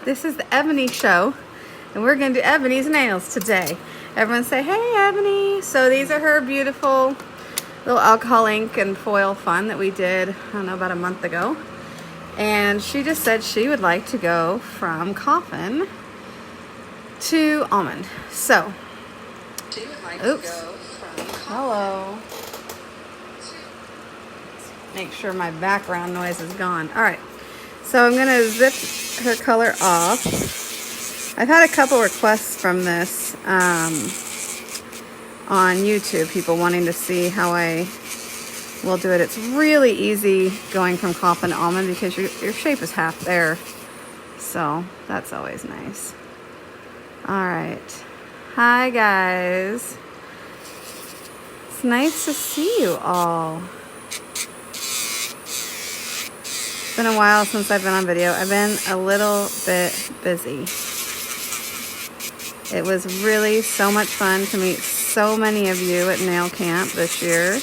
This is the Ebony show, and we're going to do Ebony's nails today. Everyone say, hey, Ebony. So these are her beautiful little alcohol ink and foil fun that we did, I don't know, about a month ago. And she just said she would like to go from Coffin to Almond. So, oops. Hello. Make sure my background noise is gone. All right. So I'm going to zip her color off. I've had a couple requests from this on YouTube, people wanting to see how I will do it. It's really easy going from Coffin to Almond because your shape is half there. So that's always nice. All right. Hi, guys. It's nice to see you all. It's been a while since I've been on video. I've been a little bit busy. It was really so much fun to meet so many of you at nail camp this year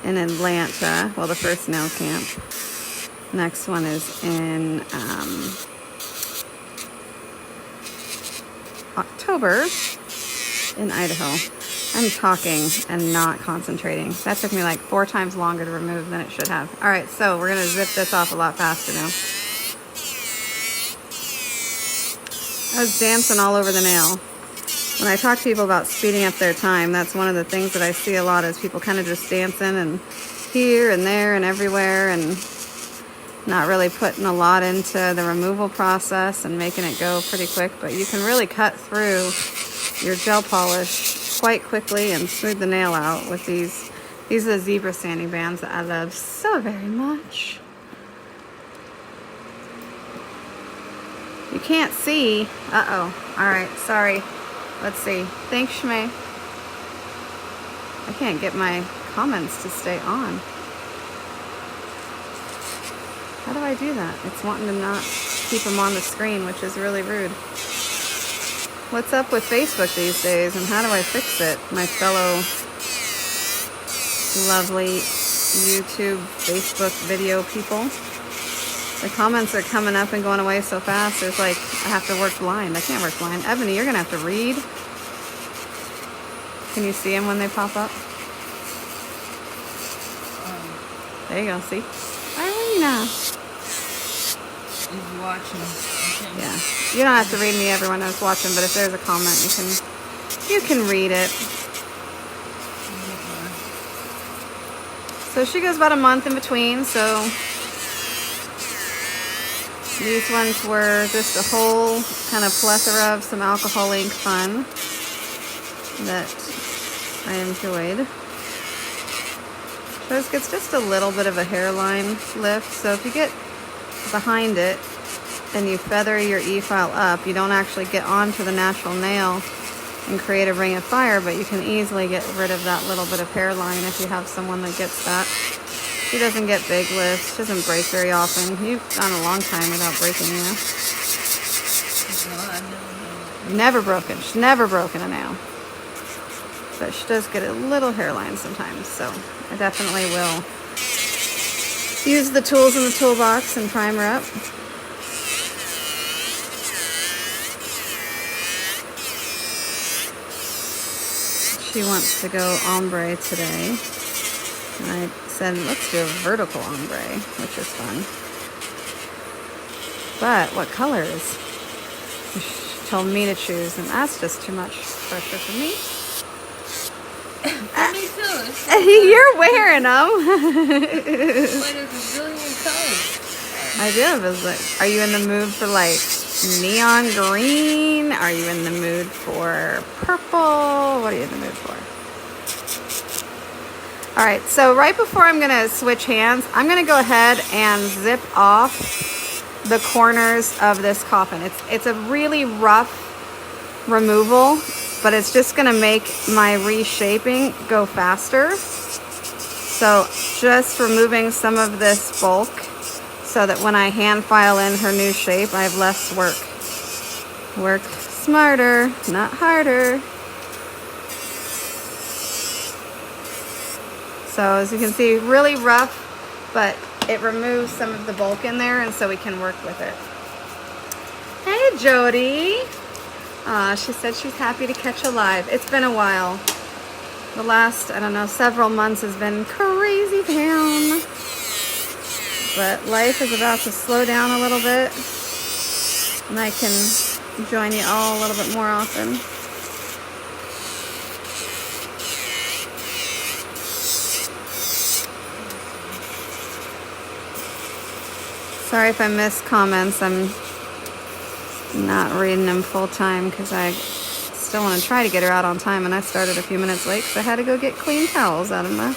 in Atlanta. Well, the first nail camp. Next one is in October in Idaho. I'm talking and not concentrating. That took me like 4 times longer to remove than it should have. All right, so we're gonna zip this off a lot faster now. I was dancing all over the nail. When I talk to people about speeding up their time, that's one of the things that I see a lot is people kind of just dancing and here and there and everywhere and not really putting a lot into the removal process and making it go pretty quick. But you can really cut through your gel polish quite quickly and smooth the nail out with these. These are the zebra sanding bands that I love so very much. You can't see. Uh-oh. All right, sorry. Let's see. Thanks, Shmay. I can't get my comments to stay on. How do I do that? It's wanting to not keep them on the screen, which is really rude. What's up with Facebook these days, and how do I fix it? My fellow lovely YouTube, Facebook video people. The comments are coming up and going away so fast, there's like, I have to work blind. I can't work blind. Ebony, you're going to have to read. Can you see them when they pop up? There you go, see? Irina. He's watching. Okay. Yeah. You don't have to read me, everyone that's watching, but if there's a comment, you can read it. So she goes about a month in between, so these ones were just a whole kind of plethora of some alcohol ink fun that I enjoyed. This gets just a little bit of a hairline lift, so if you get behind it and you feather your E-file up, you don't actually get onto the natural nail and create a ring of fire, but you can easily get rid of that little bit of hairline if you have someone that gets that. She doesn't get big lifts. She doesn't break very often. You've gone a long time without breaking, you know? Never broken. She's never broken a nail. But she does get a little hairline sometimes, so I definitely will use the tools in the toolbox and prime her up. She wants to go ombre today. And I said, let's do a vertical ombre, which is fun. But what colors? She told me to choose, and that's just too much pressure for me. Me too. You're wearing them. But it's a brilliant color. I do have a, are you in the mood for like neon green? Are you in the mood for purple? What are you in the mood for? All right, so right before I'm gonna switch hands, I'm gonna go ahead and zip off the corners of this coffin. It's a really rough removal, but it's just gonna make my reshaping go faster. So just removing some of this bulk so that when I hand file in her new shape, I have less work. Work smarter, not harder. So as you can see, really rough, but it removes some of the bulk in there, and so we can work with it. Jody. She said she's happy to catch a live. It's been a while. The last, I don't know, several months has been crazy town. But life is about to slow down a little bit. And I can join you all a little bit more often. Sorry if I miss comments. I'm not reading them full time because I still want to try to get her out on time, and I started a few minutes late because I had to go get clean towels out of my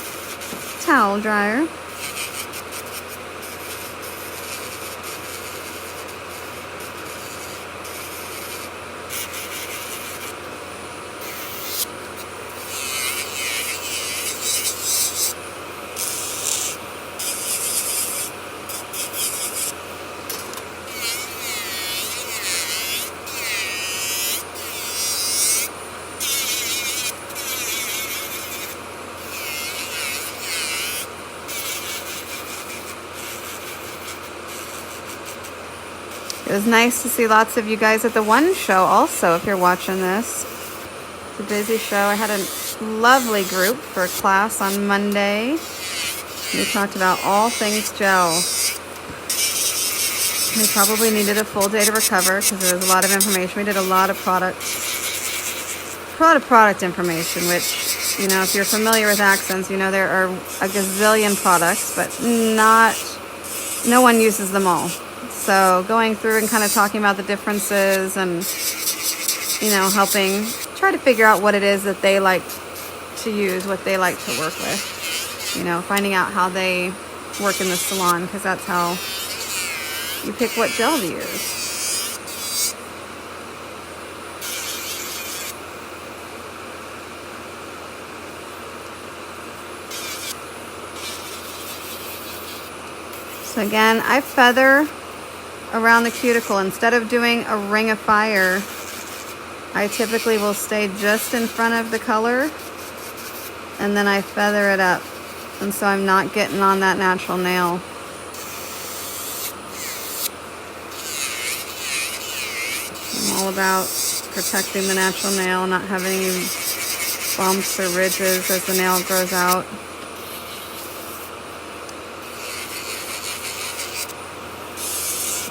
towel dryer. It was nice to see lots of you guys at the one show also, if you're watching this. It's a busy show. I had a lovely group for class on Monday. We talked about all things gel. We probably needed a full day to recover because there was a lot of information. We did a lot of product information, which, you know, if you're familiar with accents, you know there are a gazillion products, but no one uses them all. So going through and kind of talking about the differences and, you know, helping try to figure out what it is that they like to use, what they like to work with, you know, finding out how they work in the salon, because that's how you pick what gel to use. So again, I feather around the cuticle. Instead of doing a ring of fire, I typically will stay just in front of the color and then I feather it up, and so I'm not getting on that natural nail. I'm all about protecting the natural nail, not having any bumps or ridges as the nail grows out.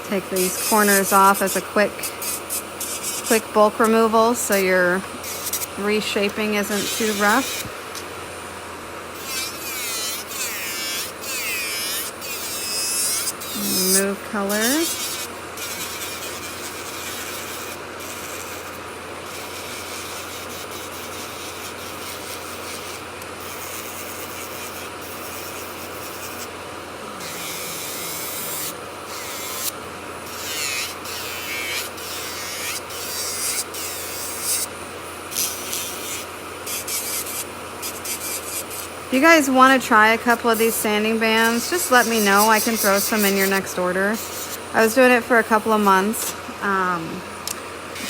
Take these corners off as a quick bulk removal so your reshaping isn't too rough. Remove colors. If you guys want to try a couple of these sanding bands, just let me know. I can throw some in your next order. I was doing it for a couple of months,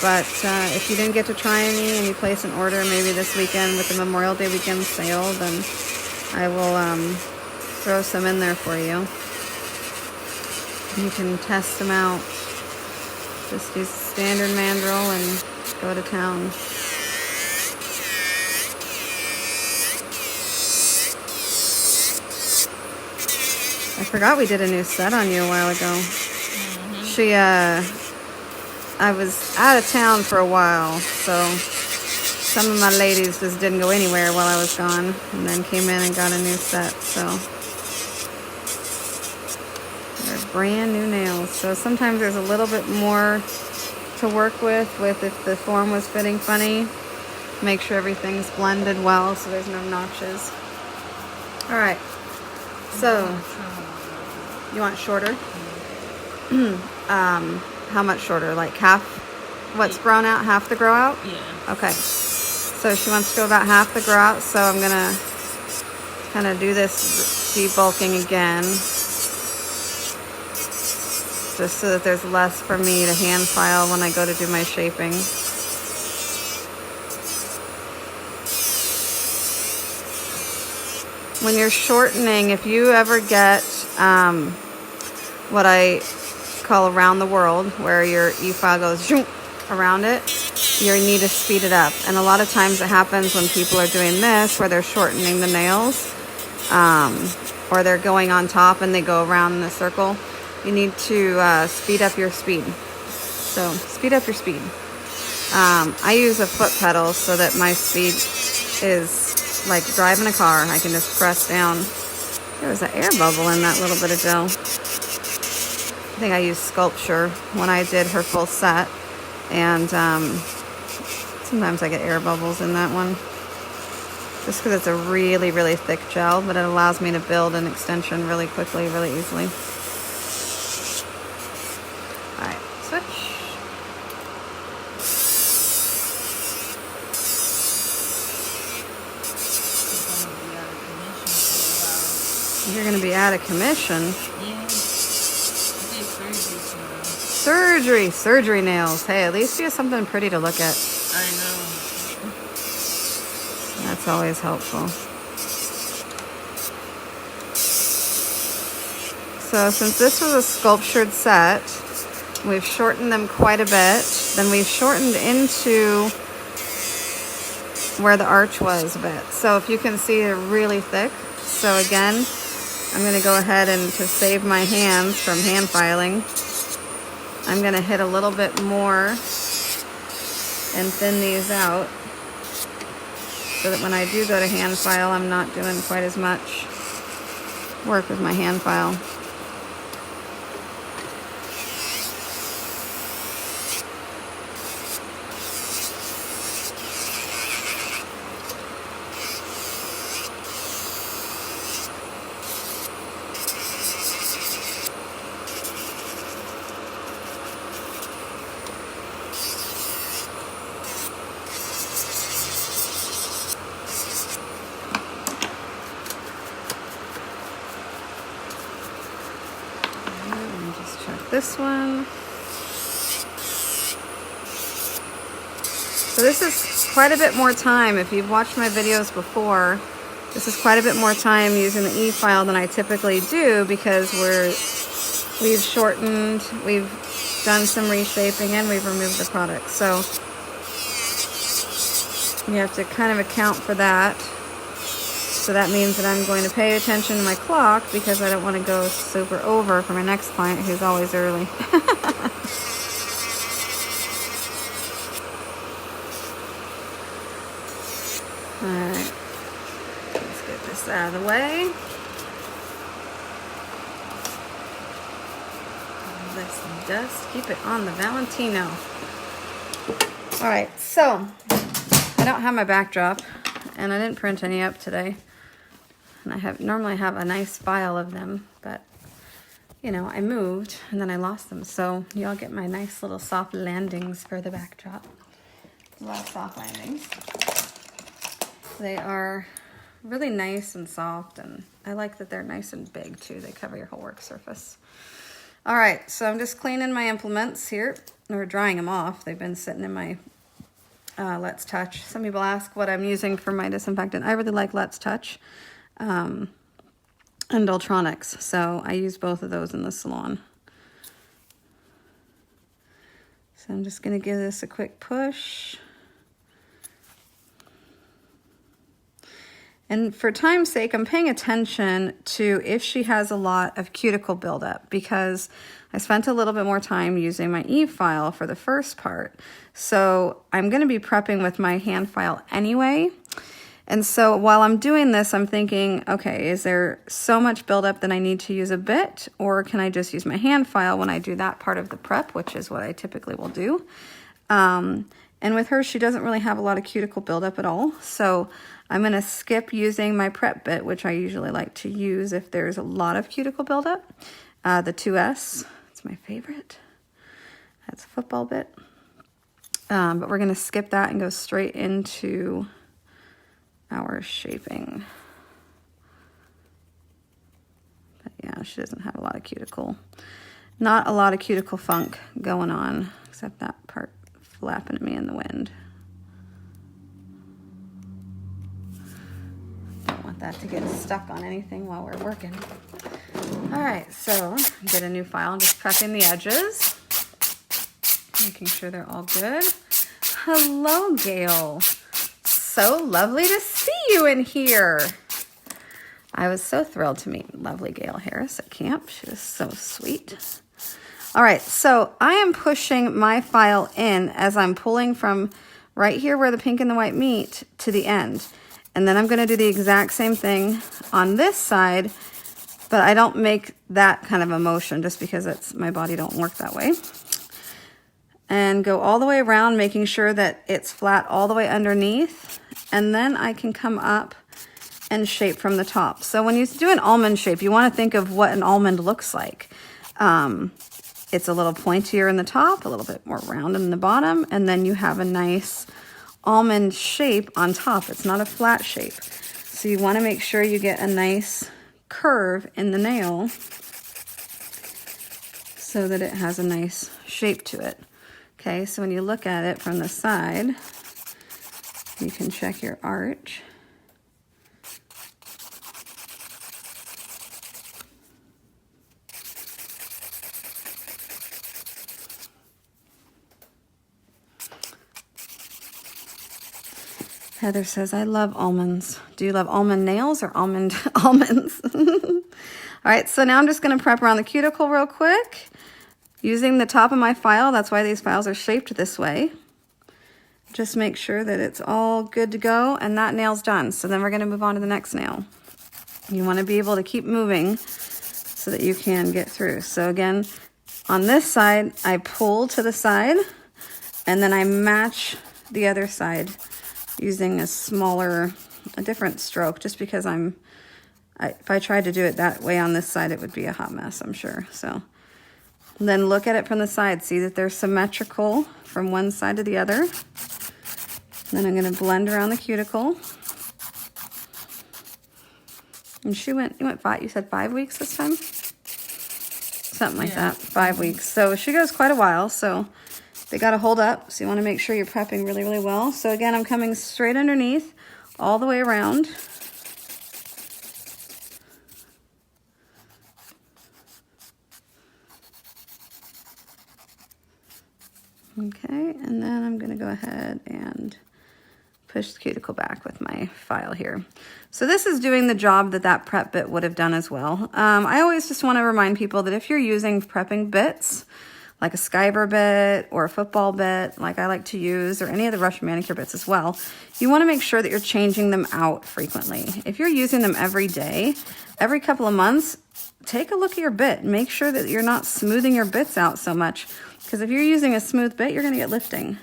but if you didn't get to try any and you place an order maybe this weekend with the Memorial Day weekend sale, then I will throw some in there for you. You can test them out. Just use standard mandrel and go to town. I forgot we did a new set on you a while ago. I was out of town for a while, so some of my ladies just didn't go anywhere while I was gone, and then came in and got a new set, so they're brand new nails. So sometimes there's a little bit more to work with if the form was fitting funny. Make sure everything's blended well so there's no notches. All right, so you want shorter? How much shorter? Like half what's grown out, half the grow out? Yeah. Okay. So she wants to go about half the grow out, so I'm gonna kind of do this debulking again, just so that there's less for me to hand file when I go to do my shaping. When you're shortening, if you ever get what I call around the world, where your e-file goes zoom around it, you need to speed it up. And a lot of times it happens when people are doing this, where they're shortening the nails, or they're going on top and they go around in a circle. You need to speed up your speed. So speed up your speed. I use a foot pedal so that my speed is like driving a car. I can just press down. There was an air bubble in that little bit of gel. I think I used Sculpture when I did her full set. And sometimes I get air bubbles in that one. Just because it's a really, really thick gel, but it allows me to build an extension really quickly, really easily. All right, switch. You're going to be out of commission. Yeah. I did Surgery nails. Hey, at least you have something pretty to look at. I know. That's always helpful. So since this was a sculptured set, we've shortened them quite a bit. Then we've shortened into where the arch was a bit. So if you can see, they're really thick. So again, I'm going to go ahead and to save my hands from hand filing, I'm going to hit a little bit more and thin these out so that when I do go to hand file, I'm not doing quite as much work with my hand file. This one. So this is quite a bit more time. If you've watched my videos before, this is quite a bit more time using the e-file than I typically do, because we've shortened, we've done some reshaping, and we've removed the product. So you have to kind of account for that. So that means that I'm going to pay attention to my clock, because I don't want to go super over for my next client who's always early. Alright, let's get this out of the way. All this dust, keep it on the Valentino. Alright, so I don't have my backdrop, and I didn't print any up today. And I normally have a nice file of them, but you know, I moved and then I lost them. So y'all get my nice little soft landings for the backdrop. A lot of soft landings. They are really nice and soft, and I like that they're nice and big too. They cover your whole work surface. All right, so I'm just cleaning my implements here, or drying them off. They've been sitting in my Let's Touch. Some people ask what I'm using for my disinfectant. I really like Let's Touch. And Ultronics, so I use both of those in the salon. So I'm just going to give this a quick push. And for time's sake, I'm paying attention to if she has a lot of cuticle buildup, because I spent a little bit more time using my e-file for the first part. So I'm going to be prepping with my hand file anyway. And so while I'm doing this, I'm thinking, okay, is there so much buildup that I need to use a bit, or can I just use my hand file when I do that part of the prep, which is what I typically will do. And with her, she doesn't really have a lot of cuticle buildup at all. So I'm going to skip using my prep bit, which I usually like to use if there's a lot of cuticle buildup. The 2S, it's my favorite. That's a football bit. But we're going to skip that and go straight into our shaping. But yeah, she doesn't have a lot of cuticle. Not a lot of cuticle funk going on, except that part flapping at me in the wind. Don't want that to get stuck on anything while we're working. All right, so get a new file. I'm just prepping the edges, making sure they're all good. Hello, Gail. So lovely to see you in here. I was so thrilled to meet lovely Gail Harris at camp. She was so sweet. All right, so I am pushing my file in as I'm pulling from right here where the pink and the white meet to the end. And then I'm going to do the exact same thing on this side, but I don't make that kind of a motion just because it's my body don't work that way. And go all the way around, making sure that it's flat all the way underneath. And then I can come up and shape from the top. So when you do an almond shape, you want to think of what an almond looks like. It's a little pointier in the top, a little bit more round in the bottom, and then you have a nice almond shape on top. It's not a flat shape. So you want to make sure you get a nice curve in the nail so that it has a nice shape to it. Okay, so when you look at it from the side, you can check your arch. Heather says, I love almonds. Do you love almond nails or almonds? All right, so now I'm just going to prep around the cuticle real quick. Using the top of my file, that's why these files are shaped this way. Just make sure that it's all good to go, and that nail's done. So then we're going to move on to the next nail. You want to be able to keep moving so that you can get through. So again, on this side, I pull to the side, and then I match the other side using a different stroke, just because if I tried to do it that way on this side, it would be a hot mess, I'm sure. So then look at it from the side, see that they're symmetrical from one side to the other. Then I'm going to blend around the cuticle. And you said 5 weeks this time? Something like that, 5 weeks. So she goes quite a while, so they got to hold up, so you want to make sure you're prepping really, really well. So again, I'm coming straight underneath, all the way around. Okay, and then I'm going to go ahead and push the cuticle back with my file here. So this is doing the job that prep bit would have done as well. I always just want to remind people that if you're using prepping bits, like a Skyber bit or a football bit, like I like to use, or any of the Russian manicure bits as well, you want to make sure that you're changing them out frequently. If you're using them every day, every couple of months, take a look at your bit. Make sure that you're not smoothing your bits out so much, because if you're using a smooth bit, you're going to get lifting.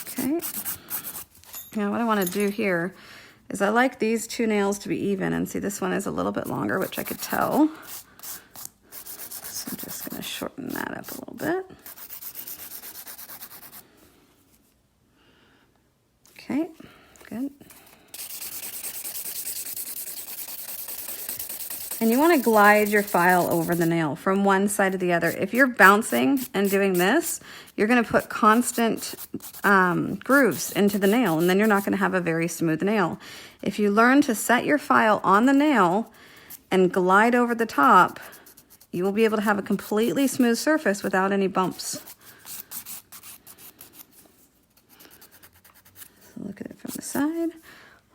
Okay. Now what I want to do here is I like these two nails to be even, and see this one is a little bit longer, which I could tell. So I'm just going to shorten that up a little bit. Okay, good. And you want to glide your file over the nail from one side to the other. If you're bouncing and doing this, you're going to put constant grooves into the nail, and then you're not going to have a very smooth nail. If you learn to set your file on the nail and glide over the top, you will be able to have a completely smooth surface without any bumps. So look at it from the side,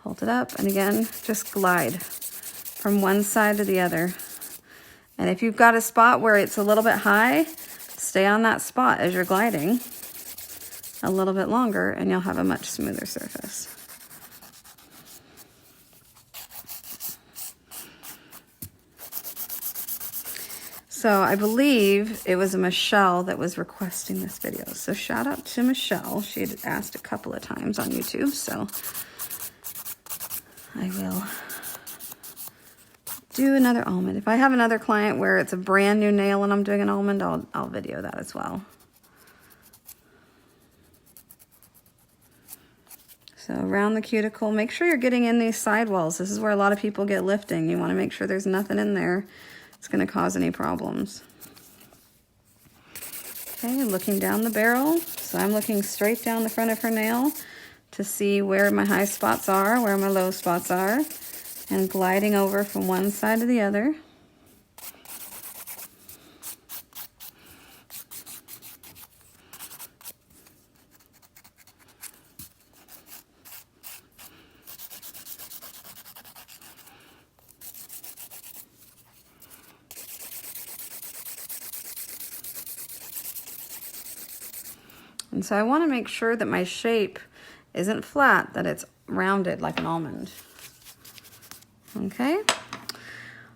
hold it up, and again, just glide from one side to the other. And if you've got a spot where it's a little bit high, stay on that spot as you're gliding a little bit longer, and you'll have a much smoother surface. So I believe it was Michelle that was requesting this video. So shout out to Michelle. She had asked a couple of times on YouTube, so I will do another almond. If I have another client where it's a brand new nail and I'm doing an almond, I'll video that as well. So around the cuticle, make sure you're getting in these sidewalls. This is where a lot of people get lifting. You want to make sure there's nothing in there that's going to cause any problems. Okay, looking down the barrel. So I'm looking straight down the front of her nail to see where my high spots are, where my low spots are. and gliding over from one side to the other. And so I want to make sure that my shape isn't flat, that it's rounded like an almond. Okay.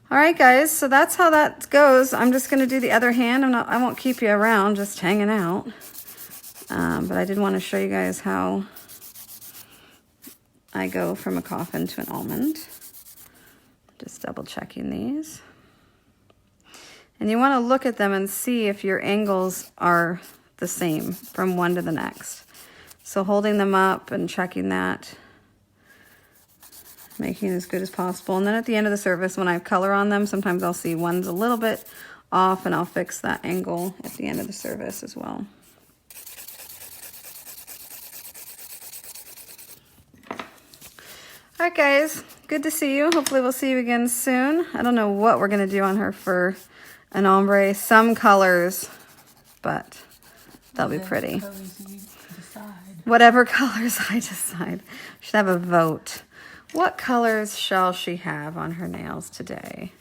All right, guys, so that's how that goes. I'm just going to do the other hand. I won't keep you around just hanging out. But I did want to show you guys how I go from a coffin to an almond. Just double checking these. And you want to look at them and see if your angles are the same from one to the next. So holding them up and checking that, making it as good as possible. And then at the end of the service, when I have color on them, sometimes I'll see one's a little bit off, and I'll fix that angle at the end of the service as well. All right, guys, good to see you. Hopefully we'll see you again soon. I don't know what we're going to do on her for an ombre. Some colors, but they'll be pretty. Whatever colors I decide. We should have a vote. What colors shall she have on her nails today?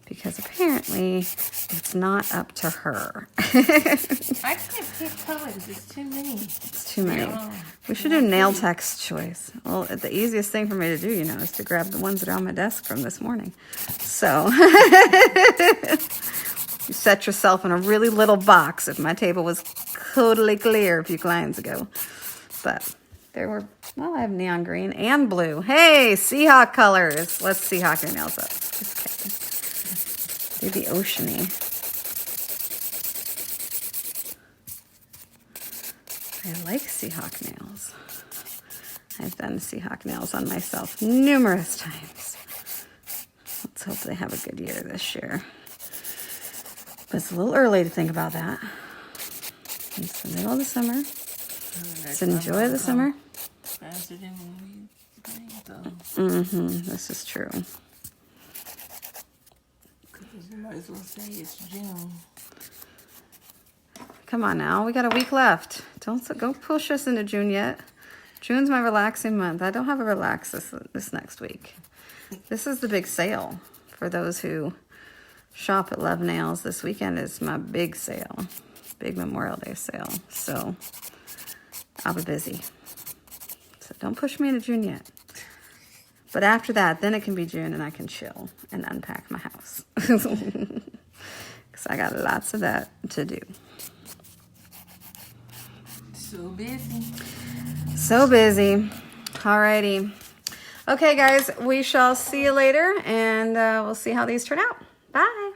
Because apparently it's not up to her. I can't pick colors. It's too many. It's too many. We should do nail tech's choice. Well, the easiest thing for me to do, you know, is to grab the ones that are on my desk from this morning. So you set yourself in a really little box. If my table was totally clear a few clients ago. But there were, well, I have neon green and blue. Hey, Seahawk colors. Let's Seahawk your nails up. Just kidding. Maybe oceany. I like Seahawk nails. I've done Seahawk nails on myself numerous times. Let's hope they have a good year this year. But it's a little early to think about that. It's the middle of the summer. Let's enjoy the summer. Faster than when we think, though. This is true. You might as well say it's June. Come on now, we got a week left. Don't push us into June yet. June's my relaxing month. I don't have a relax this next week. This is the big sale for those who shop at Love Nails. This weekend is my big sale, big Memorial Day sale. So I'll be busy. So don't push me into June yet. But after that, then it can be June and I can chill and unpack my house. Because I got lots of that to do. So busy. So busy. Alrighty. Okay, guys, we shall see you later, and we'll see how these turn out. Bye.